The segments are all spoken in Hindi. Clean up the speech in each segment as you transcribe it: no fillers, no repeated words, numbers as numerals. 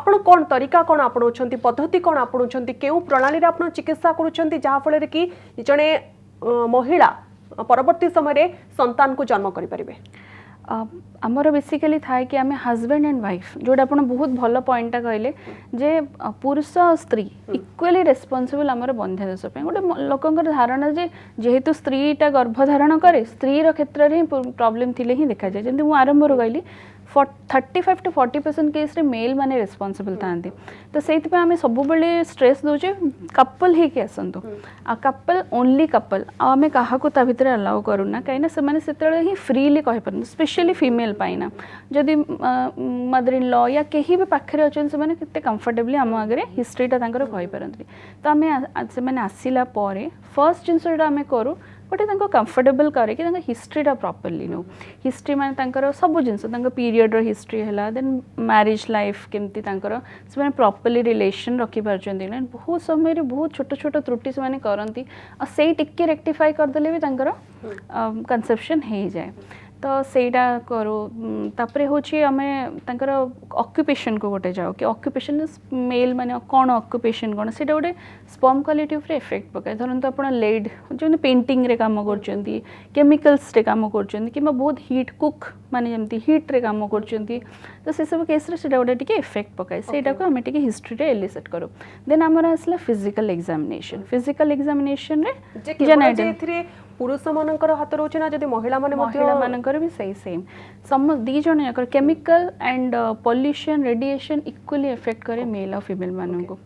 आपण कौन तरीका कौन आपणाउछंती पद्धति कौन आपणाउछंती केउ प्रणाली रे आपण चिकित्सा करूछंती जहा फल कि जणे महिला परवर्ती समय संतान को जन्म करि परिबे आमर बेसिकली था कि आम हजबैंड एंड वाइफ जोटा आप बहुत भल पॉइंटा कहले जे पुरुष और स्त्री इक्वली रेस्पॉन्सिबल आमर बंध्या दोष गोटे लोकंकर धारणा जे जेहेतु स्त्रीटा गर्भधारण करे स्त्री क्षेत्र में प्रॉब्लम थिले ही देखा जाए जमी मुझे आरंभ कहली 35 to 40% केस रे मेल माने रेस्पॉन्सिबल थांती तो से आम सब स्ट्रेस दौचे कपल ही आसतु आ कपल ओनली कपल आम क्या भितर अलाउ करूना कहीं से ही फ्रीली कही पार स्पेशली फीमेल पाइना जदि मदर इन लॉ या कहीं भी पाखे अच्छे से कंफर्टेबली आम आगे हिस्ट्रीटा कही पारती तो आम से आसला फर्स्ट जिनसा आम करूँ गोटे कंफर्टेबल करके हिस्ट्रीटा प्रॉपर्ली नो हिस्ट्री माने सब जिनस पीरियड हिस्ट्री है देन मैरिज लाइफ केमती से प्रॉपर्ली रिलेशन रखी पार्टी बहुत समय बहुत छोट छोट त्रुटि से करती से टिके रेक्टिफाई करदे भी कंसेप्शन हो जाए तो सेटा करो तापरे होची आमे तांकर ऑक्युपेशन को गोटे जाओ कि ऑक्युपेशन मेल माने कौन ऑक्युपेशन कौन से गोटे स्पर्म क्वालिटी उपरे इफेक्ट पकाए धरत आप लेड जो पेंटिंग रे काम करचंती केमिकल्स रे काम करचंती कि बहुत हीट कुक माने जमती हीट रे काम करचंती तो से सब केस रे सेटा गोटे टिके इफेक्ट पकाए सेटा को आमे टिके हिस्ट्री रे एलिसिट करो देन हमर आसला फिजिकल एग्जामिनेशन रे जेनाइटे पुरुष मानकर हाथ रोचे ना जदि महिला मानकर भी सही सेम सम दी जन याकर chemical and pollution radiation equally effect करे मेल और फीमेल माननको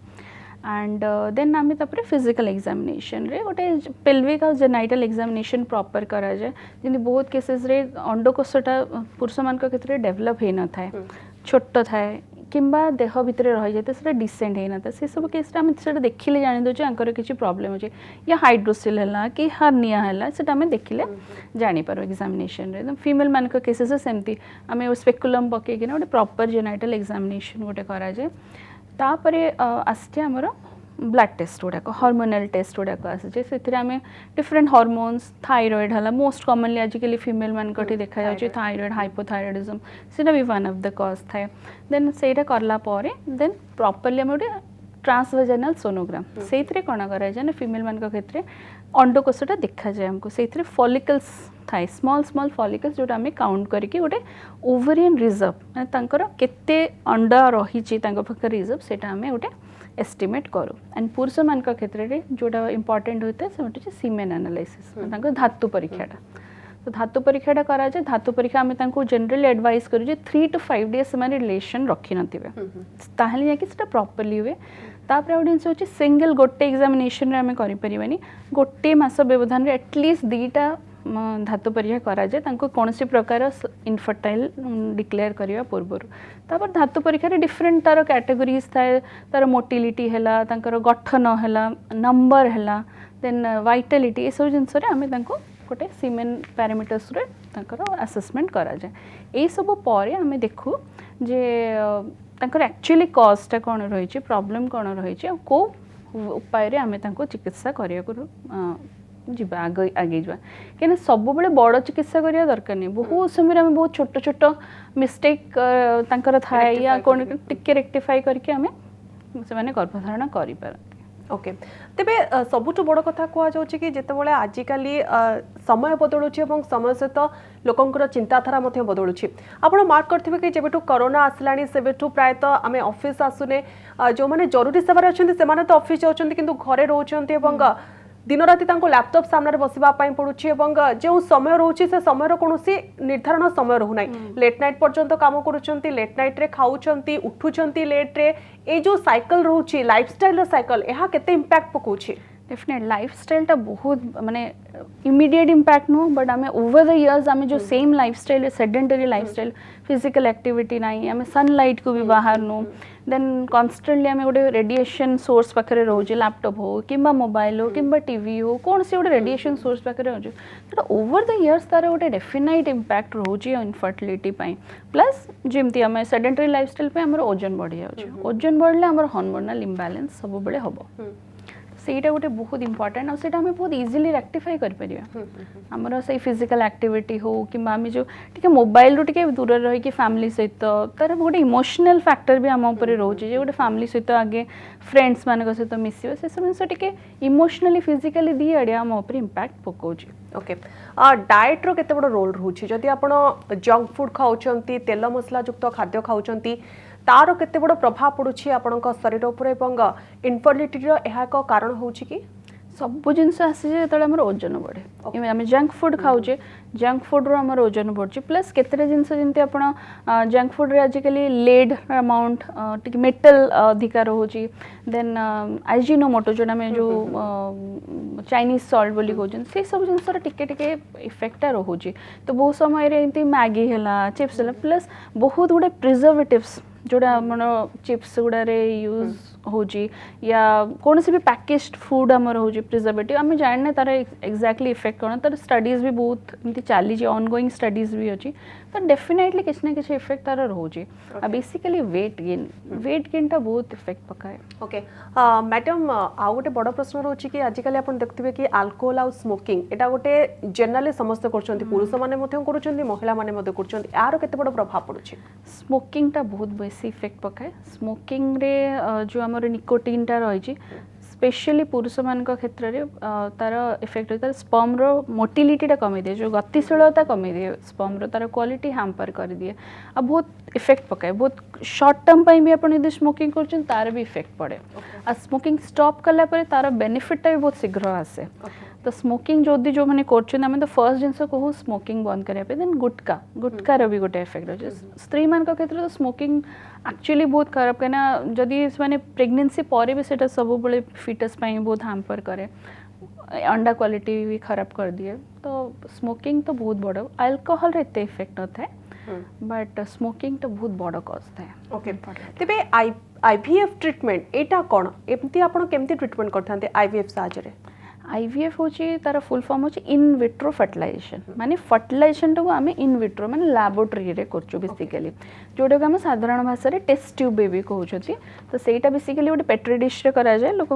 एंड देन आम तापर फिजिकल एग्जामिनेशन रे गोटे पेल्विक और जेनाइटल एग्जामिनेशन प्रॉपर करा जाए जमी बहुत केसेस रे अंडकोशटा पुरुष मान क्षेत्र में डेवलप हो न था छोट थाए किंबा देह भितर रही जाए तो डिसेंट होना था से सब केस आम देखिले जानी दे आंकर किसी प्रॉब्लम अच्छे या हाइड्रोसिल है कि हार्निया है से देखिले जानीपर एग्जामिनेशन रे फीमेल मान केसेस सेमती आम स्पेकुलम पकईकि गोटे प्रॉपर जेनाइटल एग्जामिनेशन गोटे करा जाए तापर आसचे आमर ब्लड टेस्ट गुड़ाक हार्मोनल टेस्ट गुड़ाक आसे से डिफरेंट हार्मोन्स थायराइड है मोस्ट कॉमनली आजिकल फीमेल मानक देखा जाए थायराइड हाइपोथायराइडिज्म से भी वन ऑफ द कॉज थाए देन सेटा करला परे देन प्रॉपर्ली आम गोटे ट्रांसवेजाइनल सोनोग्राम से कौन कराए फीमेल मान क्षेत्र अंडकोशटा देखा जाए हमको से फॉलिकल्स थाए स्मॉल स्मॉल फॉलिकल्स जोटा आम काउंट करके गोटे ओवरियन रिजर्व माने केते अंडा रही रिजर्व से आम गोटे एस्टिमेट करूँ एंड पुरुष मान क्षेत्र में जोटा इंपोर्टेंट होता है से सीमेन एनालिसिस धातु परीक्षाटा तो धातु परीक्षाटा करा जाए धातु परीक्षा आम जनरली एडवाइस करूँ 3 to 5 days से रिलेशन रखी नथिबे प्रॉपर्ली हुए तापर गोटे जिन हूँ सिंगल गोटे एग्जामिनेशन आम करें गोटे मस व्यवधान एटलिस्ट 2टा धातु परीक्षा करा जाए कौन सी प्रकार इनफर्टाइल डिक्लेयर करने पूर्व तापर धातु परीक्षा डिफरेंट तार कैटेगोरीज थाए तार मोटिलिटी है गठन है नंबर है देन वाइटालिटी ये सब जिनस आम गोटे सीमेन पैरामीटर्स रे असेसमेंट करा जाए यही सब पर आम देखू जे एक्चुअली कॉजटा कौन रही प्रॉब्लम कौन रही को उपाय आम चिकित्सा करने जीवा आगे जा कहीं सब बड़े बड़ चिकित्सा करने दरकार नहीं बहुत समय आम बहुत छोट छोट मिस्टेक थाए या कौन टिके रेक्टिफाई करके आम से गर्भधारण कर ओके तेबे सबुठ बड़ कथा कह कि जितेबाला आजिकल समय बदलुची और समय सहित लोकंर चिंताधारा बदलुची आपड़ मार्क करेंगे कि जब कोरोना आसला से प्रायतः आम ऑफिस आसुने जो मैंने जरूरी सेवार अच्छा से तो ऑफिस जाऊँच कि घरे रोच दिन राति लैपटॉप सामने बसवाई पड़ुछि जो समय रोचे से समय कौन निर्धारण समय रोना लेट नाइट पर्यंत काम करुँच लेट नाइट रे खाऊंट उठुंट लेट रे ये जो साइकिल रोचे लाइफस्टाइल साइकिल यह केते इम्पैक्ट पकाउछि डेफिनेट लाइफस्टाइल बहुत माने इमीडिएट इम्पैक्ट नो बट आम ओवर द इयर्स आम जो same lifestyle sedentary lifestyle physical activity नहीं आम सनलाइट को भी बाहर नो देन कन्स्टेंटली आम गोटे रेडिएशन सोर्स पाखे रोचे लैपटॉप हो कि मोबाइल हो कि टीवी हो कौन से गोटे रेडिएशन सोर्स पाखे रोचे तो ओवर द इयर्स तार गोटे डेफिनाइट इम्पैक्ट रोचे इनफर्टिलिटी प्लस जमती आम सेडेंटरी लाइफस्टाइल आम ओजन बढ़ी जाऊँ ओजन बढ़ले आम हार्मोनल इम्बैलेंस सब बेले हम ସେଇଟା ଗୋଟେ ବହୁତ ଇମ୍ପୋର୍ଟାଣ୍ଟ ଆଉ ସେଇଟା ଆମେ ବହୁତ ଇଜିଲି ରେକ୍ଟିଫାଇ କରିପାରିବା ଆମର ସେଇ ଫିଜିକାଲ ଆକ୍ଟିଭିଟି ହଉ କିମ୍ବା ଆମେ ଯେଉଁ ଟିକେ ମୋବାଇଲରୁ ଟିକେ ଦୂରରେ ରହିକି ଫ୍ୟାମିଲି ସହିତ ତାର ଗୋଟେ ଇମୋସନାଲ ଫ୍ୟାକ୍ଟର ବି ଆମ ଉପରେ ରହୁଛି ଯେ ଗୋଟେ ଫ୍ୟାମିଲି ସହିତ ଆଗେ ଫ୍ରେଣ୍ଡସ୍ ମାନଙ୍କ ସହିତ ମିଶିବ ସେସବୁ ଜିନିଷ ଟିକେ ଇମୋସନାଲି ଫିଜିକାଲି ଦି ଆଡ଼େ ଆମ ଉପରେ ଇମ୍ପାକ୍ଟ ପକାଉଛି ओके डाएट्र केते बड़ रोल रोचे जदि आपण जंक फूड खाउछंती तेल मसला युक्त खाद्य खाउछंती तार केते बड़ प्रभाव पड़ुछि आपणक शरीर उपर एवं इनफर्टिलिटी रो एहा एक कारण होउछि कि सब जिनस आसी जेतले हमर ओजन बढ़े आम जंक फूड खाऊे जंक फूड रो हमर ओजन बढ़ी प्लस केते जिनस जंती आपण जंक फूड रे आजिकली लेड अमाउंट टिक मेटल अधिकार होची देन आइजिनोमोटो जोना में जो चाइनीज सॉल्ट बोली कहउछन से सब जिनस रे टिके टिके इफेक्ट रहुची तो बहुत समय रे एंती मैगी हैला चिप्स हैला प्लस बहुत गुडे प्रिजर्वेटिव्स जोड़ा मन चिप्स गुड़ा रे यूज होची या कौन सी भी पैकेज्ड फूड आमर होची प्रिजर्वेटिव आम जानने तार एक्जाक्टली इफेक्ट कौन तार स्टडीज भी बहुत एमती चली ऑनगोइंग स्टडीज भी अच्छी तो डेफिनेटली किसी ना किसी इफेक्ट तार रोचे बेसिकली वेट गेन टा बहुत इफेक्ट पकाए ओके मैडम आउ गोटे बड़ प्रश्न रोची कि आजिकल आप देखते कि अल्कोहल आउ स्मोकिंग एटा गोटे जनरली समस्त कर पुरुष मैंने कर महिला मैंने कर यार केते बड़ प्रभाव पड़ुछि स्मोकिंग टा बहुत बेसी इफेक्ट पकाए स्मोकिंग रे जो आमर निकोटिन टा रही स्पेशली पुरुष मान क्षेत्र में तार इफेक्ट तार स्पर्म रो मोटिलिटी टा कमी दिए जो गतिशीलता कमी दिए स्पर्म रो तार क्वालिटी हैम्पर कर दिए आ बहुत इफेक्ट पकाए बहुत शॉर्ट टर्म पे भी अपन यदि स्मोकिंग कर तार भी इफेक्ट पड़े आ स्मोकिंग स्टॉप कला पर तार बेनिफिट टा भी बहुत शीघ्र आसे तो स्मोकिंग जदि जो मैंने कर फर्स्ट जिनस कहूँ स्मोकिंग बंद करने देन गुटकार भी गोटे इफेक्ट अच्छे स्त्री मान क्षेत्र तो स्मोकिंग एक्चुअली बहुत खराब कहीं जदि मैंने प्रेगनेंसी पर भी सेटा सब बड़े फिटस बहुत हैम्पर करे अंडा क्वालिटी भी खराब कर दिए तो स्मोकिंग तो बहुत बड़ अल्कोहल रे एते इफेक्ट न थाए बट स्मोकिंग तो बहुत बड़ कज थाए ओके तेबे आईवीएफ ट्रीटमेंट एटा कोन एमती आपण केमती ट्रीटमेंट करथांते आईवीएफ साहाय्य आईवीएफ होची तार फुल फॉर्म होची इन विट्रो फर्टिलाइजेशन माने फर्टिलाइजेशन टाको आमे इन विट्रो माने लैबोरेटरी रे करछु बेसिकली जोडा को हम साधारण भाषा रे टेस्ट ट्यूब बेबी कहउछथि तो सेटा बेसिकली गोटे पेट्री डिश रे करा जाय लोक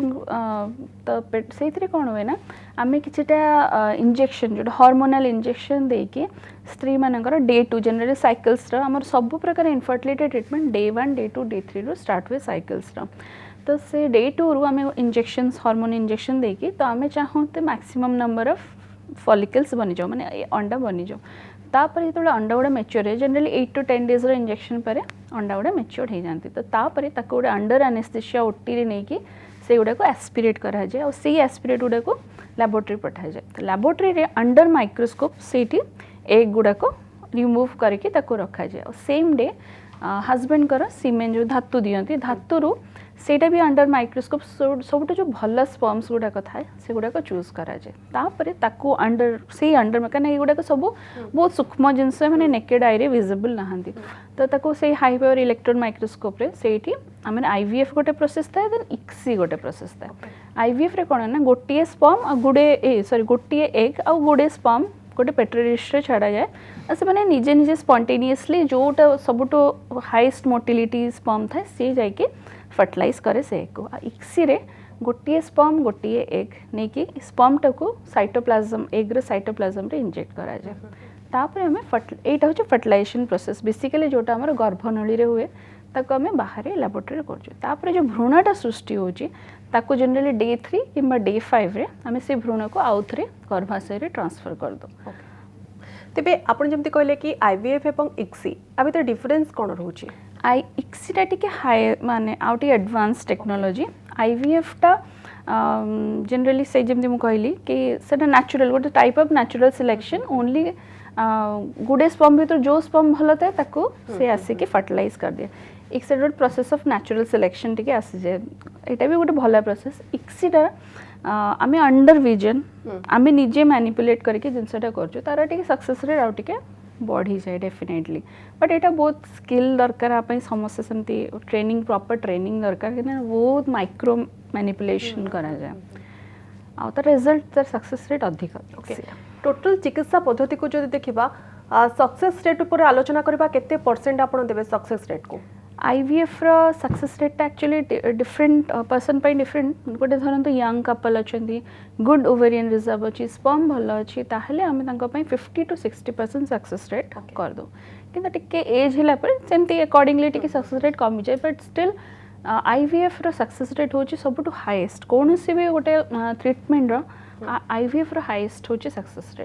तो सेथरे कोन होय ना आमे किछटा इंजेक्शन जोटा हार्मोनल इंजेक्शन देकी स्त्री मानकर डे 2 जनरली साइकिल्स रो हमर सब प्रकार infertility treatment day 1 day 2 day 3 रो स्टार्ट हुए साइकिल्स रो तो से डे 2 रु आम इंजेक्शंस हार्मोन इंजेक्शन देकी तो आम चाहूँ तो मैक्सिमम नंबर ऑफ फॉलिकल्स बनी जाओ माने अंडा बनी जाओ तापर जो अंडा गुड़ा मैच्योर है जनरली 8 to 10 days इंजेक्शन पर अंडा गुड़ा मैच्योर हो जाती तो तापर ताको गोटे अंडर एनेस्थेसिया ओटी रे नहीं कि से गुड़ा को एस्पिरेट करा जाए और से एस्पिरेट गुड़ा को लैबोरेटरी पठा जाए तो लैबोरेटरी रे अंडर माइक्रोस्कोप सेठी एग गुड़ा को रिमूव करके ताको रखा जाए और सेम डे हस्बैंड कर सीमेन जो धातु दियंती धातु रु सेटा भी अंडर माइक्रोस्कोप सब जो भल स्पर्म्स गुड़ाक थाए से गुड़ाक चूज करा जाए तापर ताकू अंडर से अंडर कहीं ये गुड़ाक सब बहुत सूक्ष्म जिनस मैंने नेकेड आई रे विजिबल नहांती तो ताकू से हाई पावर इलेक्ट्रॉन माइक्रोस्कोप रे सेठी आम आईवीएफ गोटे प्रोसेस थाए देन इक्सी गोटे प्रोसेस थाए आईवीएफ रे कौन ना गोटे स्पर्म आ गुड़े सॉरी गोटे एग आ गुड़े स्पर्म गोटे पेट्री डिश रे छड़ा जाए और से मैंने निजे निजे स्पॉन्टेनियसली जोटा सबुठो हाईएस्ट मोटिलिटी स्पर्म थाए सी जाइए फर्टिलाइज करे से एग को इक्सी रे गोटे स्पर्म गोटे एग नहीं कि स्पर्म टाको साइटोप्लाज्म एग रे साइटोप्लाज्म रे इंजेक्ट करा जाए तापर हमें एटा होचे फर्टिलाइजेशन प्रोसेस बेसिकली जोटा हमर गर्भनली रे हुए ताको हमें बाहर लैबोरेटरी रे करछु तापर जो भ्रूणटा सृष्टि होची ताको जनरली डे 3 किंबा डे 5 रे हमें से भ्रूण को आउ थरे गर्भाशय रे ट्रांसफर कर दो तेबे आपण जेमति कहले कि आईवीएफ एवं इक्सी आ भीतर डिफरेंस कोन रहउची इक्सीटा टी हाई माने आउ टी एडवांस टेक्नोलोजी आईवीएफ टा जनरली से जमती मु कहली कि सेटा नेचुरल गोटे type of natural selection only गुडे स्पर्म भीतर जो स्पर्म भल थाए ताको से आसिक फर्टिलाइज कर दिए इक्सीटा प्रोसेस ऑफ नेचुरल सिलेक्शन टी आसी जाए एटा भी गोटे भल प्रोसेस इक्सीटा आमे अंडर विजन आमे निजे मैनिपुलेट करके जिनसटा करछु तारा टी सक्सेस रेट आउ टी बढ़ी जाए डेफिनेटली बट यहाँ बहुत स्किल दरकार आप समस्त सेमती ट्रेनिंग प्रॉपर ट्रेनिंग दरकार कि बहुत माइक्रो मैनिपुलेशन करा जाए आ तार रिजल्ट तार सक्सेस रेट अधिक टोटल चिकित्सा पद्धति को जो देखा सक्सेस रेट उपर आलोचना करबा केते परसेंट आपण देबे सक्सेस रेट को IVF ର success rate actually different person पे डिफरेंट गोटे धरतु यंग कपल अच्छा गुड ओवेरियन रिजर्व अच्छी स्पर्म भल अच्छी ताहले आम 50 to 60% सक्सेस रेट कर दो कि टिके एज है अकॉर्डिंगली टिके सक्सेस रेट कमी जाए बट स्टिल IVF रो सक्सेस रेट होची सबुठु हाईएस्ट कौन सी भी गोटे ट्रीटमेंट रो IVF रो हाईएस्ट होची सक्सेस रेट।